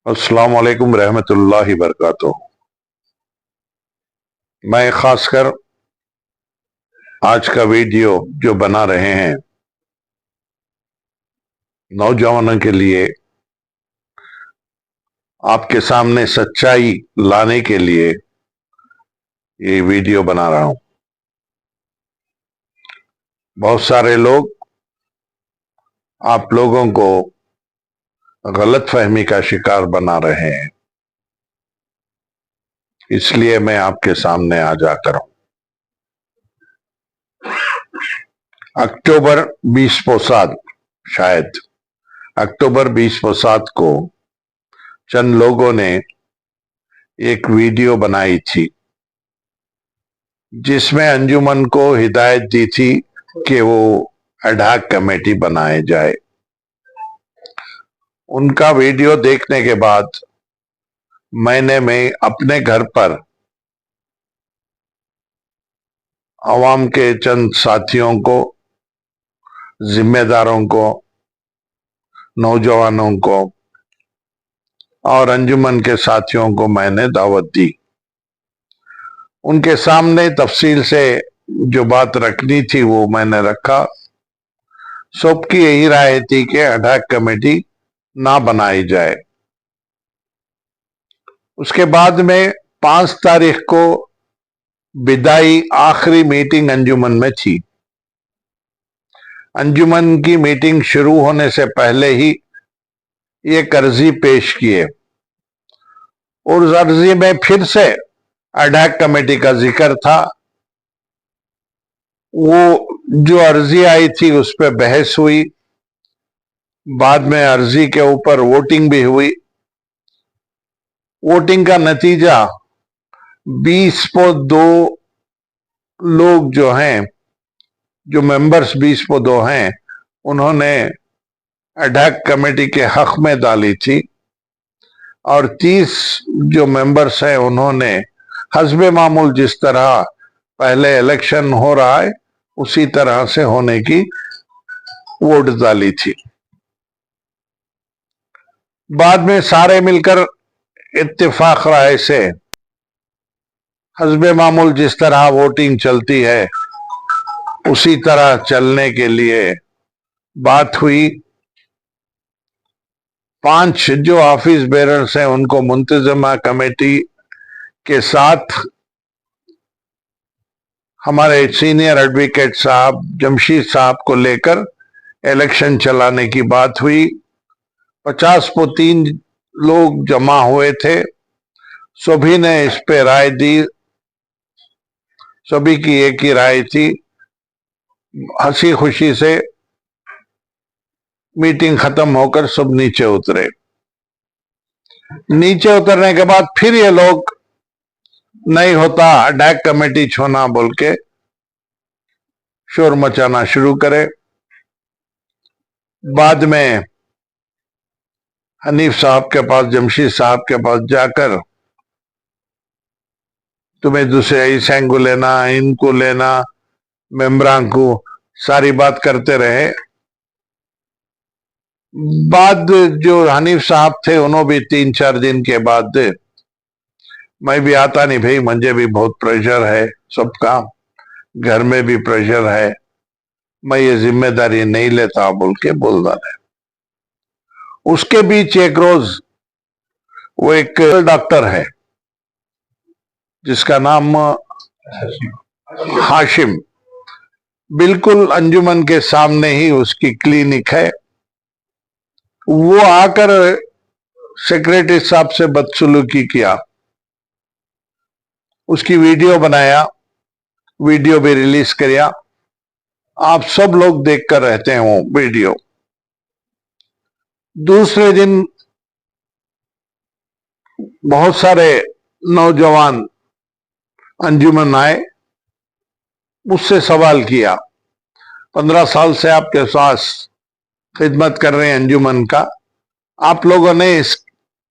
अस्सलाम वालेकुम रहमतुल्लाहि बरकातुहू। मैं खासकर आज का वीडियो जो बना रहे हैं नौजवानों के लिए, आपके सामने सच्चाई लाने के लिए ये वीडियो बना रहा हूं। बहुत सारे लोग आप लोगों को गलतफहमी का शिकार बना रहे हैं, इसलिए मैं आपके सामने आ जाकर हूं। अक्टूबर 20 शायद अक्टूबर 20 को चंद लोगों ने एक वीडियो बनाई थी जिसमें अंजुमन को हिदायत दी थी कि वो एडहॉक कमेटी बनाए जाए। उनका वीडियो देखने के बाद मैं अपने घर पर अवाम के चंद साथियों को, जिम्मेदारों को, नौजवानों को और अंजुमन के साथियों को मैंने दावत दी। उनके सामने तफसील से जो बात रखनी थी वो मैंने रखा। सबकी यही राय थी कि एडहॉक कमेटी ना बनाई जाए। उसके बाद में 5 तारीख को विदाई आखिरी मीटिंग अंजुमन में थी। अंजुमन की मीटिंग शुरू होने से पहले ही एक अर्जी पेश किए और उस अर्जी में फिर से एडहॉक कमेटी का जिक्र था। वो जो अर्जी आई थी उस पर बहस हुई, बाद में अर्जी के ऊपर वोटिंग भी हुई। वोटिंग का नतीजा 20-2 लोग जो हैं, जो मेंबर्स 20-2 हैं, उन्होंने एडहॉक कमेटी के हक में डाली थी और 30 जो मेंबर्स हैं उन्होंने हस्बे मामूल जिस तरह पहले इलेक्शन हो रहा है उसी तरह से होने की वोट डाली थी। बाद में सारे मिलकर इत्तेफाक राय से हस्बे मामूल जिस तरह वोटिंग चलती है उसी तरह चलने के लिए बात हुई। 5 जो ऑफिस बेरर्स हैं उनको मुंतजमा कमेटी के साथ हमारे सीनियर एडवोकेट साहब जमशीद साहब को लेकर इलेक्शन चलाने की बात हुई। 50-3 लोग जमा हुए थे। सभी ने इस पे राय दी। सभी की एक ही राय थी। हंसी खुशी से मीटिंग खत्म होकर सब नीचे उतरे। नीचे उतरने के बाद फिर ये लोग नहीं होता एडहॉक कमेटी छोना बोल के शोर मचाना शुरू करे। बाद में हनीफ साहब के पास, जमशीद साहब के पास जाकर तुम्हें दूसरे ईसाई को लेना, इनको लेना, मेम्बरान को सारी बात करते रहे। बाद जो हनीफ साहब थे उन्होंने भी 3-4 दिन के बाद मैं भी आता नहीं भाई, मुझे भी बहुत प्रेशर है, सबका घर में भी प्रेशर है, मैं ये जिम्मेदारी नहीं लेता बोल के बोल रहे। उसके बीच एक रोज वो एक डॉक्टर है जिसका नाम हाशिम, बिल्कुल अंजुमन के सामने ही उसकी क्लिनिक है। वो आकर सेक्रेटरी साहब से बदसलूकी किया, उसकी वीडियो बनाया, वीडियो भी रिलीज किया। आप सब लोग देखकर रहते हैं वो वीडियो। दूसरे दिन बहुत सारे नौजवान अंजुमन आए, मुझसे सवाल किया, 15 साल से आपके साथ खिदमत कर रहे हैं अंजुमन का, आप लोगों ने इस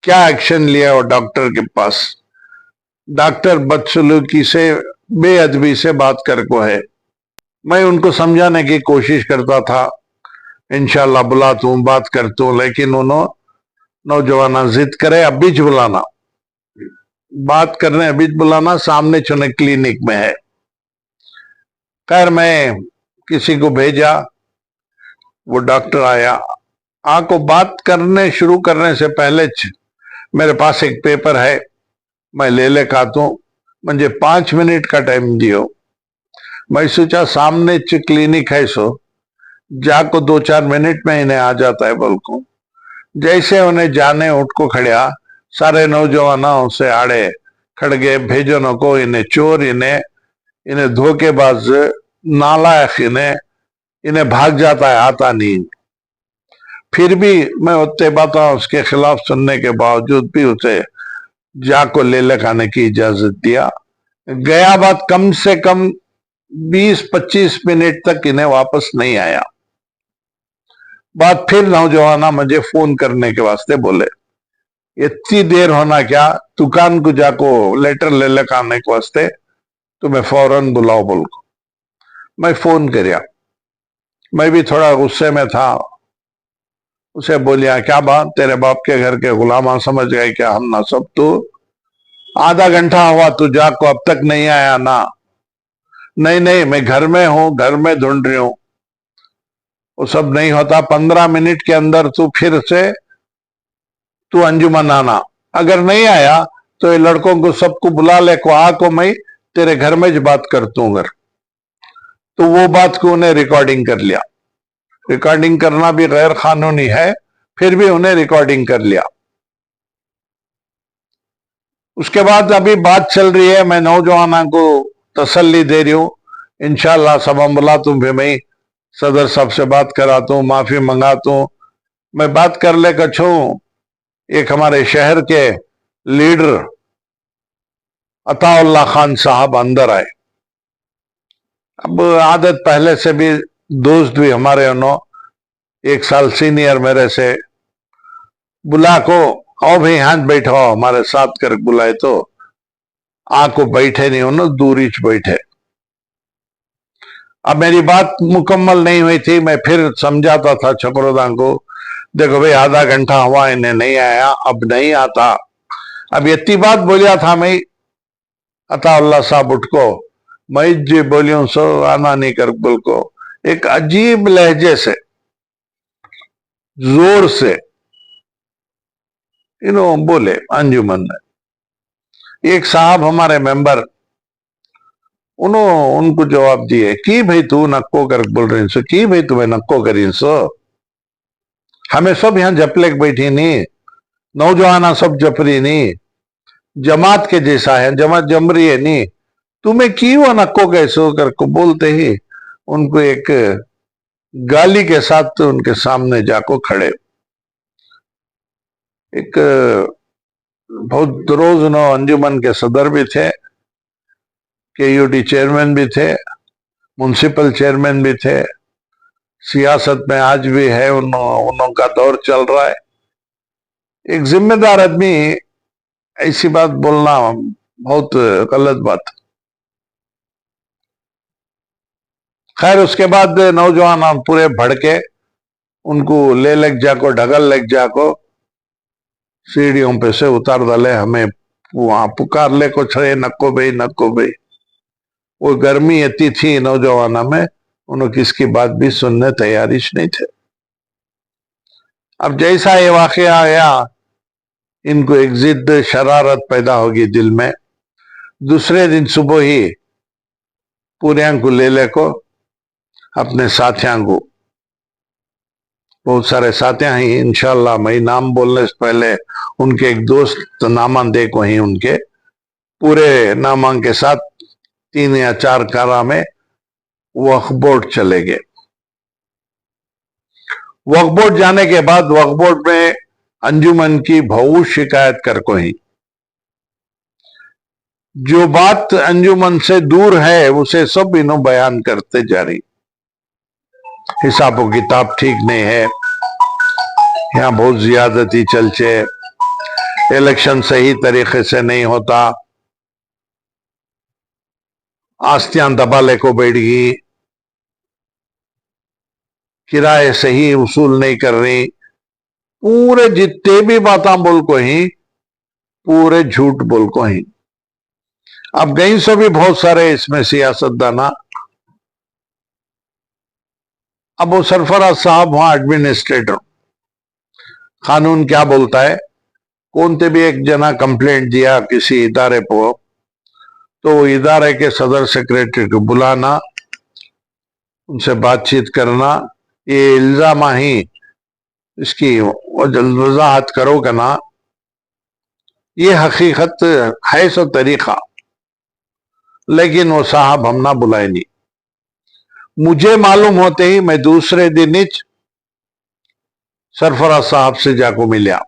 क्या एक्शन लिया और डॉक्टर के पास? डॉक्टर बदसलूकी से, बेअदबी से बात कर को है। मैं उनको समझाने की कोशिश करता था, इंशाल्लाह बुलाता हूं, बात करता हूं, लेकिन उन्होंने नौजवान जिद करे अभी बुलाना, बात करने अभी बुलाना, सामने चुने क्लिनिक में है। खैर मैं किसी को भेजा, वो डॉक्टर आया। को बात करने शुरू करने से पहले मेरे पास एक पेपर है, मैं ले ले खाता हूं, मुझे 5 मिनट का टाइम दियो। मैं सोचा सामने क्लिनिक है, सो जाको 2-4 मिनट में इन्हें आ जाता है बोल को। जैसे उन्हें जाने उठ को खड़िया, सारे नौजवानों से आड़े खड़ गए, भेजो नको इन्हें, चोर इन्हें, इन्हें धोखेबाज, नालायक इन्हें, इन्हें भाग जाता है, आता नहीं। फिर भी मैं उतने बातों उसके खिलाफ सुनने के बावजूद भी उसे जाको ले लगाने की इजाजत दिया। गया बात कम से कम 20-25 मिनट तक इन्हें वापस नहीं आया। बात फिर नौजवाना मुझे फोन करने के वास्ते बोले, इतनी देर होना क्या, दुकान को जाको लेटर ले लगाने के वास्ते तुम्हें फौरन बुलाओ बोल को। मैं फोन करिया, मैं भी थोड़ा गुस्से में था। उसे बोलिया क्या बात, तेरे बाप के घर के गुलामा समझ गए क्या हम ना सब? तू आधा घंटा हुआ तू जाको अब तक नहीं आया ना? नहीं नहीं मैं घर में हूं, घर में ढूंढ रही हूं। वो सब नहीं होता, 15 मिनट के अंदर तू फिर से तू अंजुमन आना। अगर नहीं आया तो ये लड़कों को सबको बुला ले को, को मैं तेरे घर में जो बात करता हूं। अगर तो वो बात को उन्हें रिकॉर्डिंग कर लिया। रिकॉर्डिंग करना भी गैर कानूनी है, फिर भी उन्हें रिकॉर्डिंग कर लिया। उसके बाद अभी बात चल रही है, मैं नौजवानों को तसल्ली दे रही हूं, इंशाल्लाह सब हम बुलाता हूं, फिर मैं सदर साहब से बात कराता हूं, माफी मंगाता हूं, मैं बात कर ले कछू। एक हमारे शहर के लीडर अताउल्ला खान साहब अंदर आए। अब आदत पहले से भी, दोस्त भी हमारे उन्होंने 1 साल सीनियर मेरे से, बुला को आओ भाई हाथ बैठो हमारे साथ कर बुलाए तो आको बैठे नहीं, उन्होंने दूरी च बैठे। अब मेरी बात मुकम्मल नहीं हुई थी, मैं फिर समझाता था छपरोदा को, देखो भाई आधा घंटा हुआ इन्हें नहीं आया, अब नहीं आता। अब इतनी बात बोलिया था मैं, अताउल्ला साहब उठ को, मैं जी बोलियो सो आना नहीं कर बोल को, एक अजीब लहजे से, जोर से इन्हों बोले अंजुमन में। एक साहब हमारे मेंबर, उन्होंने उनको जवाब दिए कि भाई तू नक्को कर बोल रही सो, कि भाई तुम्हें नक्को करी सो, हमें सब यहां जपले बैठी नहीं, नौजवाना सब जपरी नहीं, जमात के जैसा है, जमात जम रही है नहीं, तुम्हें क्यों नक्को कैसो कर को बोलते ही उनको एक गाली के साथ तो उनके सामने जाको खड़े। एक बहुत रोज अंजुमन के सदर भी थे, केयूडी चेयरमैन भी थे, म्युनिसिपल चेयरमैन भी थे, सियासत में आज भी है, उनका दौर चल रहा है। एक जिम्मेदार आदमी ऐसी बात बोलना बहुत गलत बात। खैर उसके बाद नौजवान पूरे भड़के, उनको ले लग जाको, ढगल लग जाको, सीढ़ियों पे से उतार डाले, हमें वहां पुकार ले को छे नक्को भाई। वो गर्मी इतनी थी नौजवाना में, उन्होंने किसकी बात भी सुनने तैयारी नहीं थे। अब जैसा ये वाकया आया, इनको एक जिद शरारत पैदा होगी दिल में। दूसरे दिन सुबह ही पूरे को ले को अपने साथियों को, बहुत सारे साथियां ही, इंशाल्लाह मैं नाम बोलने से पहले उनके एक दोस्त नामा दे को ही, उनके पूरे नामा के साथ 3 या 4 कारा में वक्फ बोर्ड चले गए। वक्फ बोर्ड जाने के बाद वक्फ बोर्ड में अंजुमन की बहुत शिकायत कर को ही, जो बात अंजुमन से दूर है उसे सब इन्हों बयान करते जा रही। हिसाबो किताब ठीक नहीं है, यहाँ बहुत ज्यादती चलचे, इलेक्शन सही तरीके से नहीं होता, आस्तियां दबा ले को बैठ गई, किराए सही वसूल नहीं कर रही, पूरे जितने भी बातें बोल को ही पूरे झूठ बोल को ही। अब गई सो भी बहुत सारे इसमें सियासतदाना। अब वो सरफराज साहब वहां एडमिनिस्ट्रेटर, कानून क्या बोलता है, कौन ते भी एक जना कंप्लेंट दिया किसी इदारे को, तो इदारे के सदर सेक्रेटरी को बुलाना, उनसे बातचीत करना, ये इल्जाम ही इसकी वजाहत करो कि ना, ये हकीकत है सो तरीका। लेकिन वो साहब हम ना बुलाए नहीं। मुझे मालूम होते ही मैं दूसरे दिन ही सरफराज साहब से जाको मिलिया,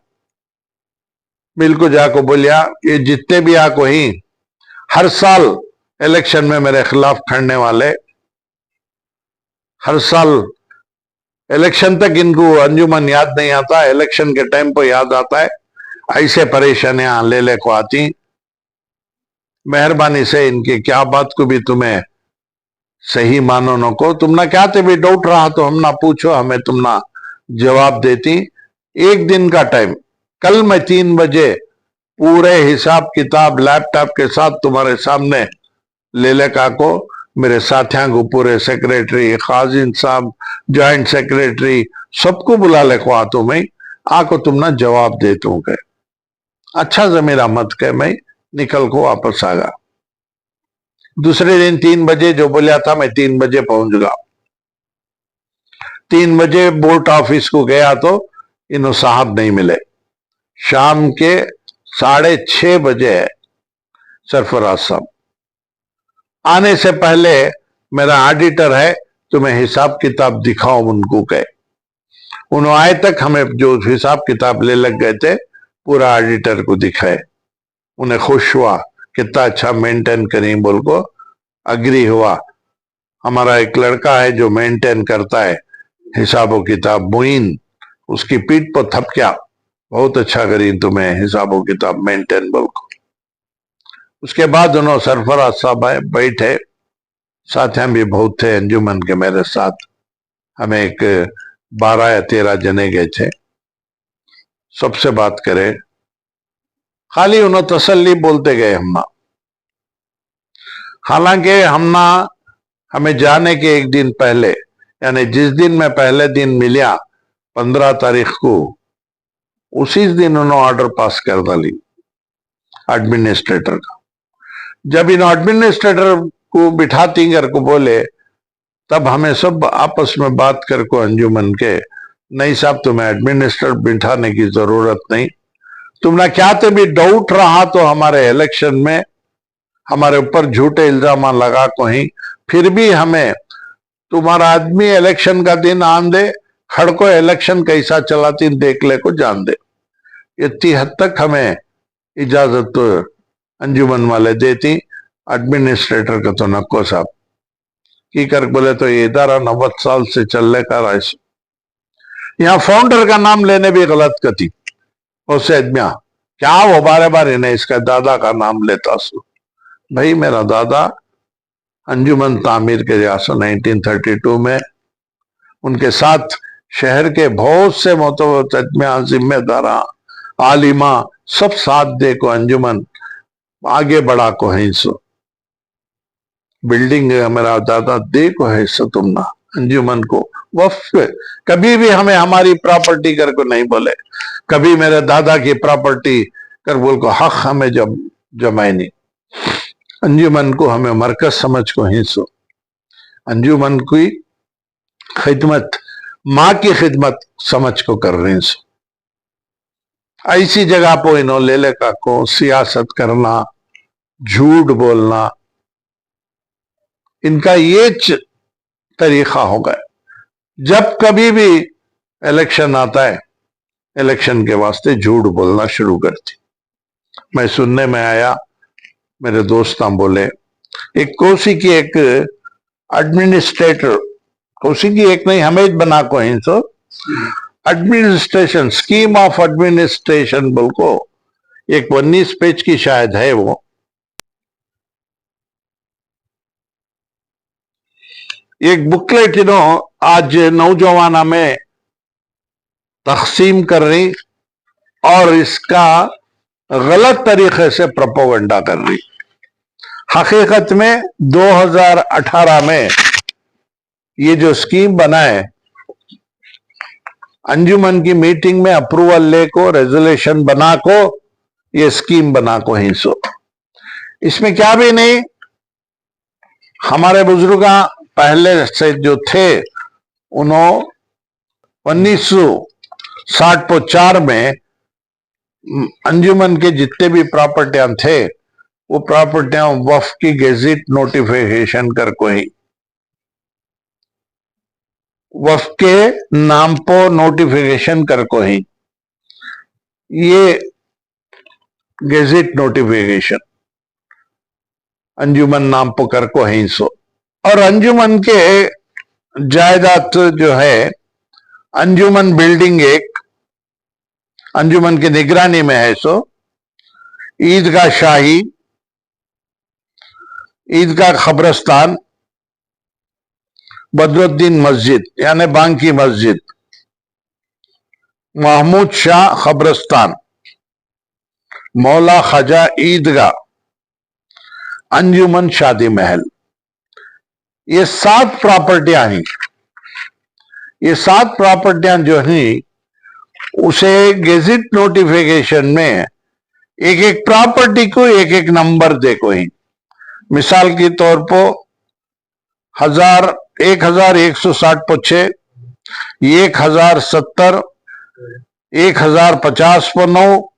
बिल्कुल जाको बोलिया ये जितने भी आको ही हर साल इलेक्शन में मेरे खिलाफ खड़ने वाले, हर साल इलेक्शन तक इनको अंजुमन याद नहीं आता, इलेक्शन के टाइम पर याद आता है, ऐसे परेशानियां ले ले को आती। मेहरबानी से इनकी क्या बात को भी तुम्हें सही मानो न को, तुम ना क्या ते भी डाउट रहा तो हम ना पूछो, हमें तुम ना जवाब देती। एक दिन का टाइम, कल मैं 3 बजे पूरे हिसाब किताब लैपटॉप के साथ तुम्हारे सामने ले ले का को, मेरे साथियों को, पूरे सेक्रेटरी, खाजिन साहब, ज्वाइंट सेक्रेटरी, सबको बुला ले को आतो मैं आको तुम ना जवाब दे तू के। अच्छा जमीरा मत के, मैं निकल को वापस आ गया। दूसरे दिन 3 बजे जो बोलिया था मैं 3 बजे पहुंच गया। 3 बजे बोर्ड ऑफिस को गया तो इन्हों साहब नहीं मिले। शाम के 6:30 बजे सरफराज साहब आने से पहले, मेरा ऑडिटर है तुम्हें हिसाब किताब दिखाओ उनको कहे। उन्होंने आए तक हमें जो हिसाब किताब ले लग गए थे पूरा ऑडिटर को दिखाए। उन्हें खुश हुआ, कितना अच्छा मेंटेन करें बोल को अग्री हुआ। हमारा एक लड़का है जो मेंटेन करता है हिसाबों किताब, मुइन, उसकी पीठ पर थपकिया, बहुत अच्छा करी तुम्हें हिसाबों किताब मेंटेन बोल को। उसके बाद उन्होंने सरफराज साहब आए, बैठे, साथियां भी बहुत थे अंजुमन के मेरे साथ, हमें एक 12 या 13 जने गए थे। सबसे बात करे, खाली उन्होंने तसल्ली बोलते गए हमना। हालांकि हमना हमें जाने के एक दिन पहले, यानी जिस दिन मैं पहले दिन मिलिया 15 तारीख को, उसी दिन उन्होंने ऑर्डर पास कर डाली एडमिनिस्ट्रेटर का। जब इन एडमिनिस्ट्रेटर को बिठाती कर को बोले, तब हमें सब आपस में बात कर को अंजुमन के, नहीं साहब तुम्हें एडमिनिस्ट्रेटर बिठाने की जरूरत नहीं, तुमने क्या ते भी डाउट रहा तो हमारे इलेक्शन में हमारे ऊपर झूठे इल्जाम लगा को ही, फिर भी हमें तुम्हारा आदमी इलेक्शन का दिन आन दे, खड़को इलेक्शन कैसा चलाती देख ले को जान दे। इतनी हद तक हमें इजाजत तो अंजुमन वाले देती। एडमिनिस्ट्रेटर का तो नको साहब की कर बोले तो ये इदारा 90 साल से चलने का रहा। यहाँ फाउंडर का नाम लेने भी गलत कती उससे आदमिया, क्या वो बारे बारे ने इसका दादा का नाम लेता सु। भाई मेरा दादा अंजुमन तामीर के रियासत 1932 में, उनके साथ शहर के बहुत से मोतबा जिम्मेदारा, आलिमा, सब साथ दे को अंजुमन आगे बढ़ा को है सो। बिल्डिंग मेरा दादा दे को है सो, तुम ना अंजुमन को वफ, कभी भी हमें हमारी प्रॉपर्टी कर को नहीं बोले, कभी मेरे दादा की प्रॉपर्टी कर बोल को हक हमें जब जमाए नहीं। अंजुमन को हमें मरकज समझ को ही सो, अंजुमन की खिदमत, माँ की खिदमत समझ को कर रहे सो। ऐसी जगह पर इन्हों ले ले का को सियासत करना, झूठ बोलना, इनका ये तरीका हो गया। जब कभी भी इलेक्शन आता है, इलेक्शन के वास्ते झूठ बोलना शुरू करती। मैं सुनने में आया, मेरे दोस्त बोले एक कोसी की एक एडमिनिस्ट्रेटर, कोसी की एक नहीं हमें बना को है सो, एडमिनिस्ट्रेशन, स्कीम ऑफ एडमिनिस्ट्रेशन बोल को एक 19 पेज की शायद है वो, एक बुकलेट आज नौजवाना में तकसीम कर रही और इसका गलत तरीके से प्रोपोगंडा कर रही। हकीकत में 2018 में ये जो स्कीम बना है, अंजुमन की मीटिंग में अप्रूवल लेको, रेजोल्यूशन बना को, ये स्कीम बना को ही सो, इसमें क्या भी नहीं। हमारे बुजुर्ग पहले से जो थे, उन्होंने 1964 में अंजुमन के जितने भी प्रॉपर्टियां थे, वो प्रॉपर्टियां वक्फ की गेजेट नोटिफिकेशन कर को ही, वक्फ के नाम पर नोटिफिकेशन कर को ही, ये गेजेट नोटिफिकेशन अंजुमन नाम पर कर को ही सो। और अंजुमन के जायदाद जो है, अंजुमन बिल्डिंग एक अंजुमन की निगरानी में है सो, ईदगाह शाही, ईदगाह खबरस्तान, बदरुद्दीन मस्जिद यानी बांकी मस्जिद, महमूद शाह खबरस्तान, मौला खजा ईदगाह, अंजुमन शादी महल, ये 7 प्रॉपर्टियां हैं। ये 7 प्रॉपर्टियां जो हैं, उसे गेजेट नोटिफिकेशन में एक एक प्रॉपर्टी को एक एक नंबर देखो ही। मिसाल के तौर पर 1160/6, 1070, 1050/9,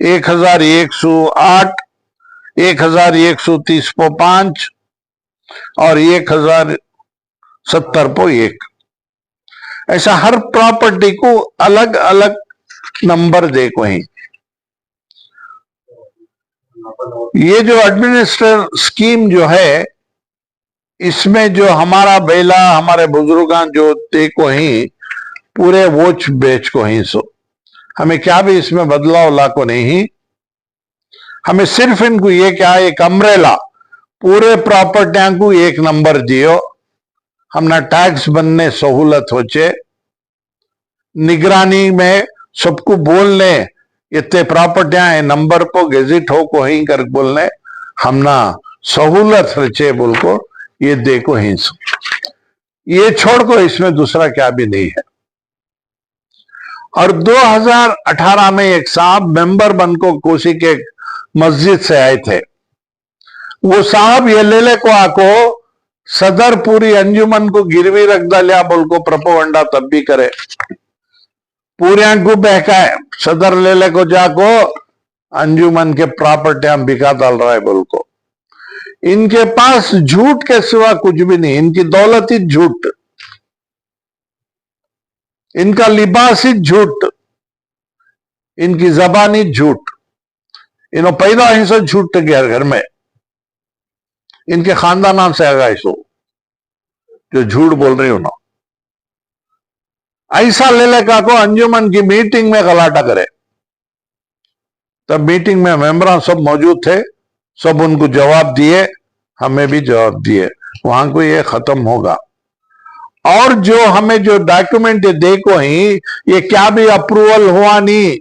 1108, 1130/5 और 1070/1। ऐसा हर प्रॉपर्टी को अलग अलग नंबर देखो ही। ये जो एडमिनिस्ट्रेटर स्कीम जो है, इसमें जो हमारा बेला, हमारे बुजुर्ग जो देखो ही, पूरे वोच बेच को ही सो, हमें क्या भी इसमें बदलाव ला को नहीं। हमें सिर्फ इनको ये क्या, एक अम्ब्रेला पूरे प्रॉपर्टियां को एक नंबर दियो, हमने टैक्स बनने सहूलत होचे, निगरानी में सबको बोलने इतने प्रॉपर्टियां नंबर पर गेजेट हो को ही कर बोलने, हमना सहूलत रचे बोल को, ये देखो ही सो। ये छोड़ को इसमें दूसरा क्या भी नहीं है। और 2018 में एक साहब मेंबर बन को कोसी के मस्जिद से आए थे। वो साहब ये ले को आको सदर पूरी अंजुमन को गिरवी रख डालिया बोल को प्रोपोगंडा तब भी करे, पूरे को बहकाए, सदर ले को जाको अंजुमन के प्रॉपर्टियां बिका डाल रहा है बोल को। इनके पास झूठ के सिवा कुछ भी नहीं, इनकी दौलत ही झूठ, इनका लिबास ही झूठ, इनकी जबानी झूठ, इन्हों पैदा ही से झूठ गया घर में, इनके खानदान से आगा सो जो झूठ बोल रही हो ना। ऐसा ले का को अंजुमन की मीटिंग में गलाटा करे, तब मीटिंग में मेंबर सब मौजूद थे, सब उनको जवाब दिए, हमें भी जवाब दिए, वहां को ये खत्म होगा। और जो हमें जो डॉक्यूमेंट देखो ही, ये क्या भी अप्रूवल हुआ नहीं।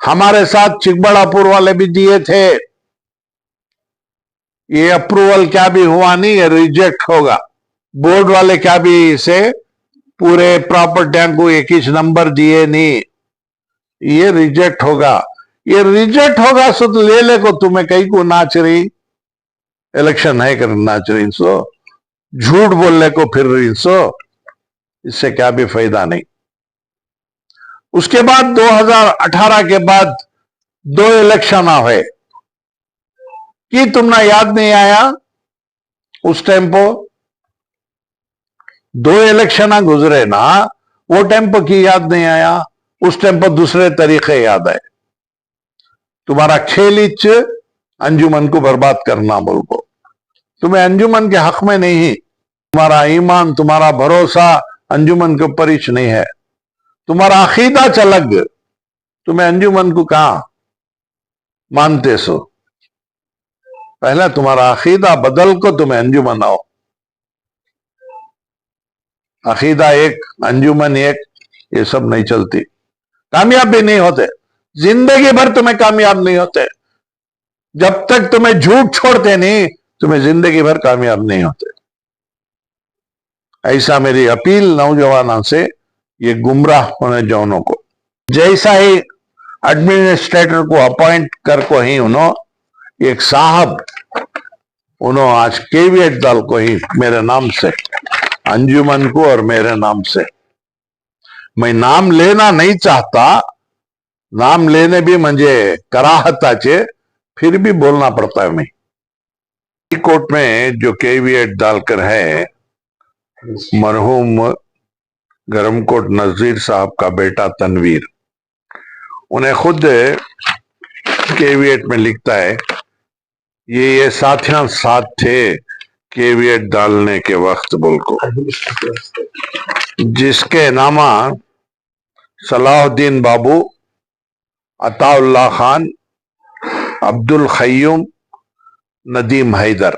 हमारे साथ चिकबड़ापुर वाले भी दिए थे, ये अप्रूवल क्या भी हुआ नहीं, ये रिजेक्ट होगा। बोर्ड वाले क्या भी इसे पूरे प्रॉपर्टियां को एक ही नंबर दिए नहीं, ये रिजेक्ट होगा। ये रिजेक्ट होगा सो तो ले को तुम्हें कहीं को नाच रही, इलेक्शन है कर नाच रही सो, झूठ बोलने को फिर रही सो, इससे क्या भी फायदा नहीं। उसके बाद 2018 के बाद 2 इलेक्शन हुए कि तुमने याद नहीं आया, उस टाइम पर 2 इलेक्शन गुजरे ना, वो टाइम पर की याद नहीं आया, उस टाइम पर दूसरे तरीके याद आए। तुम्हारा खेल इच अंजुमन को बर्बाद करना बोल को, तुम्हें अंजुमन के हक में नहीं, तुम्हारा ईमान, तुम्हारा भरोसा अंजुमन के ऊपर ही नहीं है, तुम्हारा अकीदा चलग, तुम्हें अंजुमन को कहां मानते सो। पहले तुम्हारा अकीदा बदल को तुम्हें अंजुमन आओ। अकीदा एक, अंजुमन एक, ये सब नहीं चलती, कामयाब भी नहीं होते, जिंदगी भर तुम्हें कामयाब नहीं होते। जब तक तुम्हें झूठ छोड़ते नहीं, तुम्हें जिंदगी भर कामयाब नहीं होते। ऐसा मेरी अपील नौजवानों से, ये गुमराह होने जाओनों को। जैसा ही एडमिनिस्ट्रेटर को अपॉइंट कर को ही उन्होंने एक साहब, उन्होंने आज केवीएट दल को ही मेरे नाम से, अंजुमन को और मेरे नाम से, मैं नाम लेना नहीं चाहता, नाम लेने भी मुझे कराहत आचे, फिर भी बोलना पड़ता है। मैं कोर्ट में जो केवीएट डालकर है, मरहूम गरमकोट नजीर साहब का बेटा तनवीर, उन्हें खुद केवीएट में लिखता है, ये साथियां साथ थे केवीएट डालने के वक्त बोल को, जिसके नामा सलाहुद्दीन बाबू, अताउल्ला खान, अब्दुल खय्यूम, नदीम हैदर,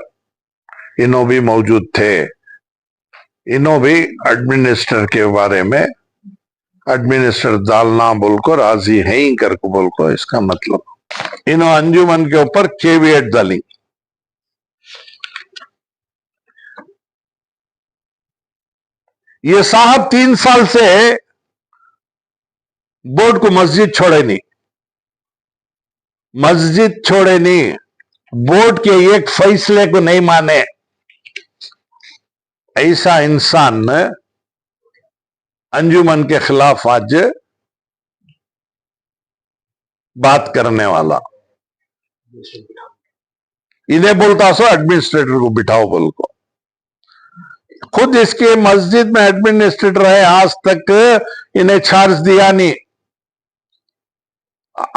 इन्हों भी मौजूद थे। इन्हों भी एडमिनिस्टर के बारे में, एडमिनिस्टर डालना बोलकर राजी है ही कर को बोलकर, इसका मतलब इन्हों अंजुमन के ऊपर केवीएट डाली। ये साहब 3 साल से बोर्ड को मस्जिद छोड़े नहीं, मस्जिद छोड़े नहीं, बोर्ड के एक फैसले को नहीं माने। ऐसा इंसान अंजुमन के खिलाफ आज बात करने वाला, इन्हें बोलता सो एडमिनिस्ट्रेटर को बिठाओ बोल को। खुद इसके मस्जिद में एडमिनिस्ट्रेटर है, आज तक इन्हें चार्ज दिया नहीं।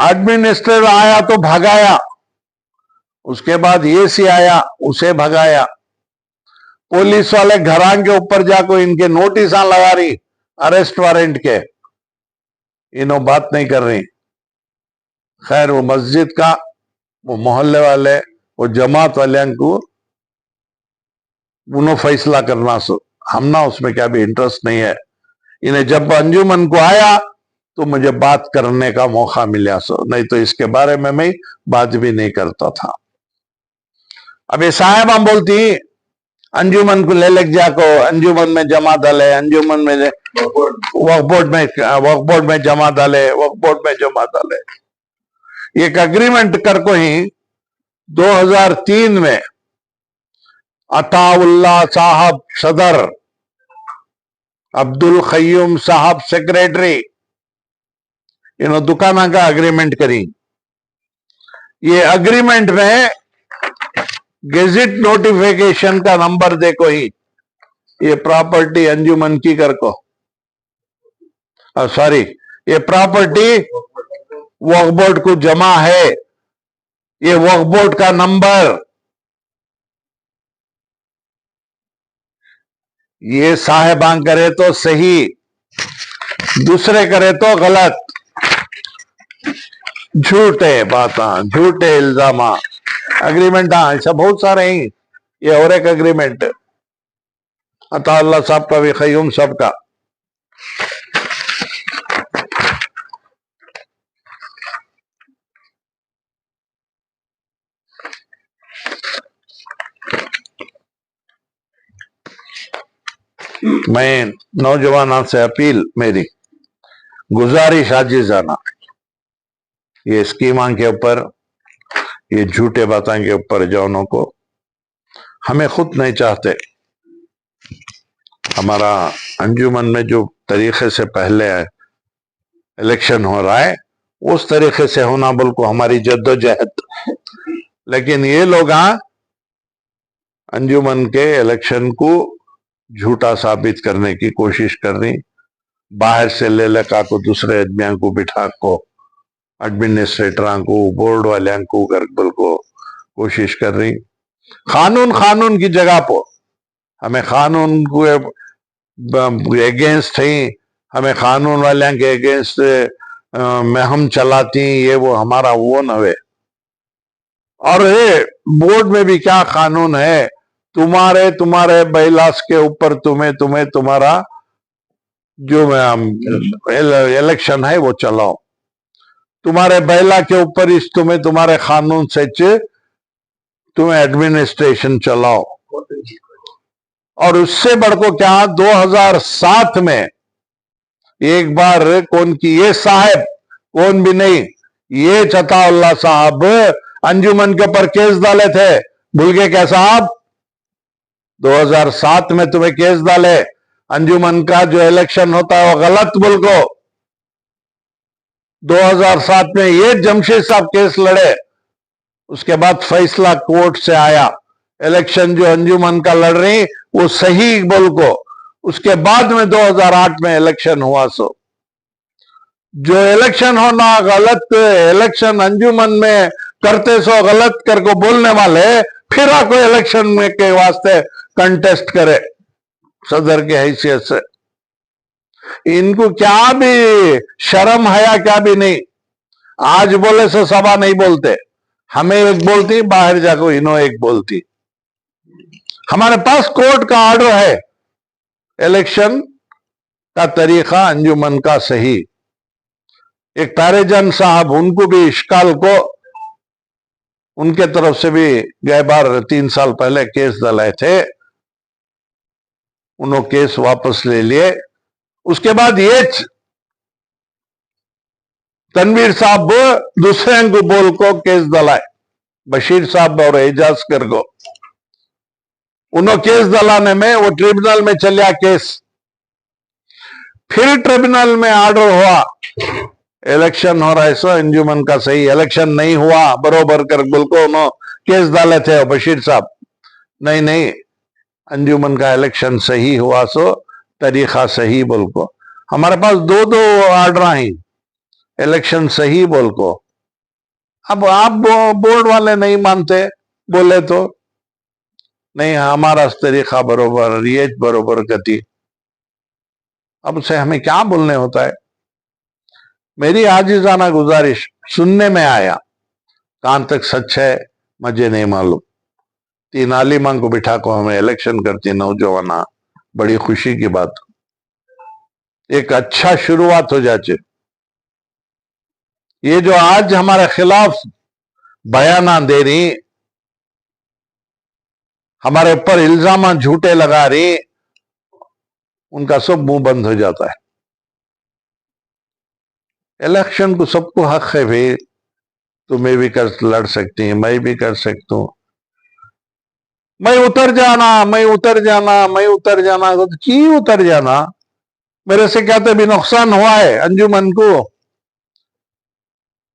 एडमिनिस्ट्रेटर आया तो भगाया, उसके बाद एसी आया उसे भगाया, पुलिस वाले घरां के ऊपर जाकर इनके नोटिस लगा रही अरेस्ट वारंट के, इन्हों बात नहीं कर रही। खैर वो मस्जिद का, वो मोहल्ले वाले, वो जमात वाले को उन्होंने फैसला करना सो, हम ना उसमें क्या भी इंटरेस्ट नहीं है। इन्हें जब अंजुमन को आया तो मुझे बात करने का मौका मिला सो, नहीं तो इसके बारे में मैं बात भी नहीं करता था। अब ये साहबा बोलती अंजुमन को ले लग जाको, अंजुमन में जमा डाले, अंजुमन में वक्फ बोर्ड में जमा डाले, वक्फ बोर्ड में जमा डाले। एक एग्रीमेंट कर को ही 2003 में अताउल्ला साहब सदर, अब्दुल खय्यूम साहब सेक्रेटरी, इन्होंने दुकाना का एग्रीमेंट करी। ये एग्रीमेंट में गेजेट नोटिफिकेशन का नंबर देखो ही, ये प्रॉपर्टी अंजुमन की कर को, सॉरी, ये प्रॉपर्टी वक्फ बोर्ड को जमा है, ये वक्फ बोर्ड का नंबर, ये साहेबान करे तो सही, दूसरे करे तो गलत, झूठे बातें, झूठे इल्जाम। एग्रीमेंट हाँ ऐसा बहुत सारे हैं, ये और एक एग्रीमेंट अताउल्ला साहब का भी, खय्यूम साहब का। मैं नौजवानों से अपील, मेरी गुजारिश आजिज़ाना, ये स्कीमा के ऊपर, ये झूठे बातों के ऊपर जौनों को हमें खुद नहीं चाहते। हमारा अंजुमन में जो तरीके से पहले इलेक्शन हो रहा है उस तरीके से होना बोल को हमारी जद्दोजहद, लेकिन ये लोग अंजुमन के इलेक्शन को झूठा साबित करने की कोशिश कर रही, बाहर से ले लगा को दूसरे आदमियों को बिठा को, एडमिनिस्ट्रेटर को, बोर्ड वाले को गरबल को कोशिश कर रही। कानून की जगह पर हमें कानून को अगेंस्ट ही, हमें कानून वाले के अगेंस्ट में हम चलाती, ये वो हमारा वो न है। और बोर्ड में भी क्या कानून है, तुम्हारे बैलास के ऊपर तुम्हें तुम्हारा जो इलेक्शन है वो चलाओ, तुम्हारे बैला के ऊपर इस तुम्हें तुम्हारे कानून से तुम्हें एडमिनिस्ट्रेशन चलाओ। और उससे बढ़को क्या, 2007 में एक बार कौन की ये साहब, कौन भी नहीं, ये चताउल्ला साहब अंजुमन के ऊपर केस डाले थे, भूल गए क्या साहब? 2007 में तुम्हें केस डाले, अंजुमन का जो इलेक्शन होता है वो गलत बोल को। 2007 में ये जमशेद साहब केस लड़े, उसके बाद फैसला कोर्ट से आया, इलेक्शन जो अंजुमन का लड़ रही वो सही बोल को। उसके बाद में 2008 में इलेक्शन हुआ। सो जो इलेक्शन होना गलत, इलेक्शन अंजुमन में करते सो गलत करको बोलने वाले, फिर आपको इलेक्शन में के वास्ते कंटेस्ट करे सदर की हैसियत से। इनको क्या भी शर्म है, क्या भी नहीं। आज बोले सो सभा नहीं बोलते, हमें एक बोलती, बाहर जाको इन्हों एक बोलती। हमारे पास कोर्ट का ऑर्डर है, इलेक्शन का तरीका अंजुमन का सही। एक तारेजन साहब, उनको भी इश्काल को, उनके तरफ से भी गए बार 3 साल पहले केस डलाए थे, उन्होंने केस वापस ले लिए। उसके बाद ये तनवीर साहब दूसरे को बोल को केस डलाए, बशीर साहब और एजाज कर को, उन्होंने केस डलाने में वो ट्रिब्यूनल में चलिया केस, फिर ट्रिब्यूनल में ऑर्डर हुआ, इलेक्शन हो रहा है सो अंजुमन का सही, इलेक्शन नहीं हुआ बरोबर कर बोल को उन्होंने केस डाले थे बशीर साहब। नहीं नहीं, अंजुमन का इलेक्शन सही हुआ सो तरीका सही बोल को। हमारे पास 2 ऑर्डर आई, इलेक्शन सही बोल को। अब आप बोर्ड वाले नहीं मानते, बोले तो नहीं हमारा तरीका बरोबर, ये बरोबर गति। अब उसे हमें क्या बोलने होता है। मेरी आजिजाना गुजारिश, सुनने में आया, कहां तक सच है मुझे नहीं मालूम। 3 आलिमा को बिठा को हमें इलेक्शन करती नौजवाना, बड़ी खुशी की बात, एक अच्छा शुरुआत हो जाए। ये जो आज हमारे खिलाफ बयाना दे रही, हमारे ऊपर इल्जाम झूठे लगा रही, उनका सब मुंह बंद हो जाता है। इलेक्शन को सबको हक है भाई, तुम्हें भी लड़ सकती है, मैं भी कर सकता हूं। मैं उतर जाना, मैं उतर जाना, मैं उतर जाना, तो क्यों उतर जाना? मेरे से क्या तो भी नुकसान हुआ है अंजुमन को।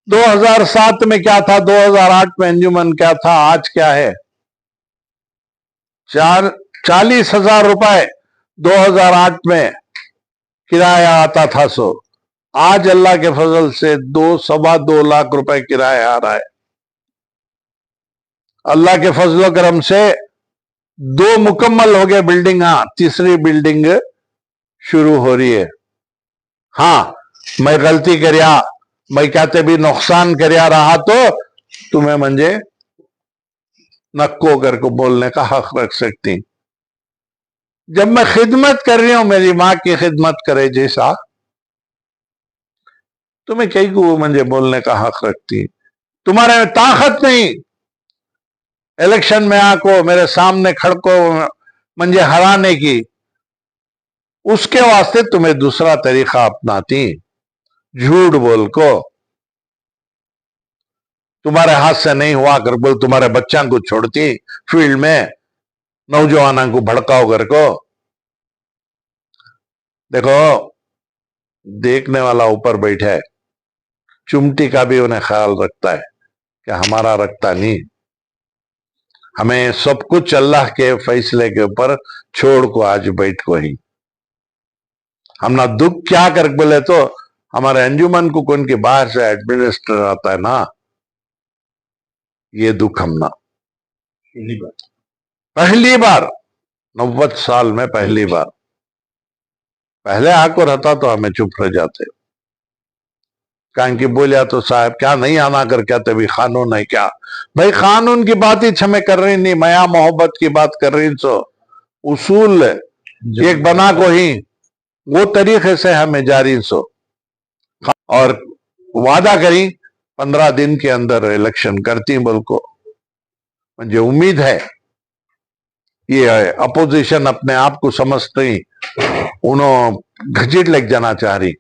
2007 में क्या था, 2008 में अंजुमन क्या था, आज क्या है? 40,000 रुपए 2008 में किराया आता था। सो आज अल्लाह के फजल से 2-2.25 लाख रुपए किराया आ रहा है। अल्लाह के फजलो करम से 2 मुकम्मल हो गए बिल्डिंग, तीसरी बिल्डिंग शुरू हो रही है। हाँ, मैं गलती करिया, मैं कहते भी नुकसान करिया रहा तो तुम्हें मंजे नक्को करके बोलने का हक रख सकती। जब मैं खिदमत कर रही हूं, मेरी मां की खिदमत करे जैसा, तुम्हें कई को मुझे बोलने का हक रखती। तुम्हारे में ताकत नहीं इलेक्शन में आको मेरे सामने खड़को मुझे हराने की, उसके वास्ते तुम्हें दूसरा तरीका अपनाती, झूठ बोल को। तुम्हारे हाथ से नहीं हुआ कर बोल, तुम्हारे बच्चा को छोड़ती फील्ड में, नौजवानों को भड़काओ कर को। देखो, देखने वाला ऊपर बैठा है, चुमटी का भी उन्हें ख्याल रखता है कि हमारा रखता नहीं। हमें सब कुछ अल्लाह के फैसले के ऊपर छोड़ को आज बैठ को ही हम ना दुख क्या कर बोले तो हमारे अंजुमन को कौन के बाहर से एडमिनिस्ट्रेटर आता है ना, ये दुख हम ना पहली बार 90 साल में पहली बार। पहले आको रहता तो हमें चुप रह जाते, कारण की बोलिया तो साहब क्या नहीं आना कर कहते भी कानून है क्या। भाई कानून की बात ही हमें कर रही नहीं, माया मोहब्बत की बात कर रही। सो उसूल एक बना को ही वो तरीके से हमें जारी सो और वादा करी 15 दिन के अंदर इलेक्शन करती बोल को। मुझे उम्मीद है ये अपोजिशन अपने आप को समझते ही उन्होंने घसीट लग जाना चाह रही।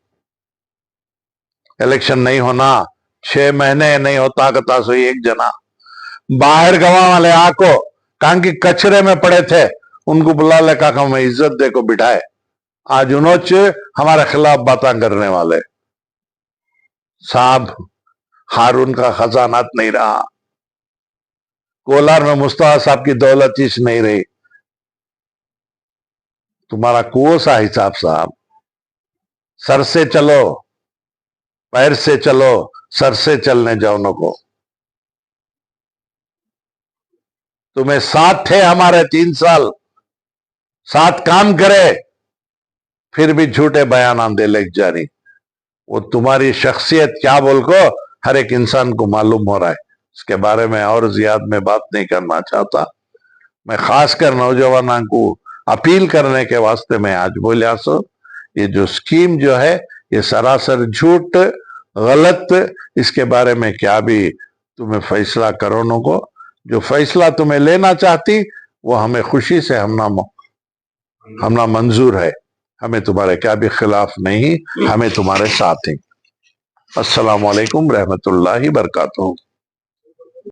इलेक्शन नहीं होना 6 महीने नहीं होता कता सो एक जना बाहर गवा वाले आको कहा कि कचरे में पड़े थे उनको बुला ले का हमें इज्जत दे को बिठाए। आज उन्होंने हमारे खिलाफ बातें करने वाले साहब हारून का खजानात नहीं रहा। कोलार में मुस्तफा साहब की दौलत चीज नहीं रही। तुम्हारा कुओं सा हिसाब साहब। सर से चलो पैर से चलो सर से चलने जाओ नको। तुम्हें साथ थे हमारे 3 साल साथ काम करे फिर भी झूठे बयान आंदे लेक जारी। वो तुम्हारी शख्सियत क्या बोल को हर एक इंसान को मालूम हो रहा है। इसके बारे में और ज्यादा मैं बात नहीं करना चाहता। मैं खासकर नौजवानों को अपील करने के वास्ते मैं आज बोलिया सो ये जो स्कीम जो है ये सरासर झूठ गलत। इसके बारे में क्या भी तुम्हें फैसला करो नो को जो फैसला तुम्हें लेना चाहती वो हमें खुशी से हमना मंजूर है। हमें तुम्हारे क्या भी खिलाफ नहीं, हमें तुम्हारे साथ हैं। अस्सलाम वालेकुम रहमतुल्लाहि बरकातुहू।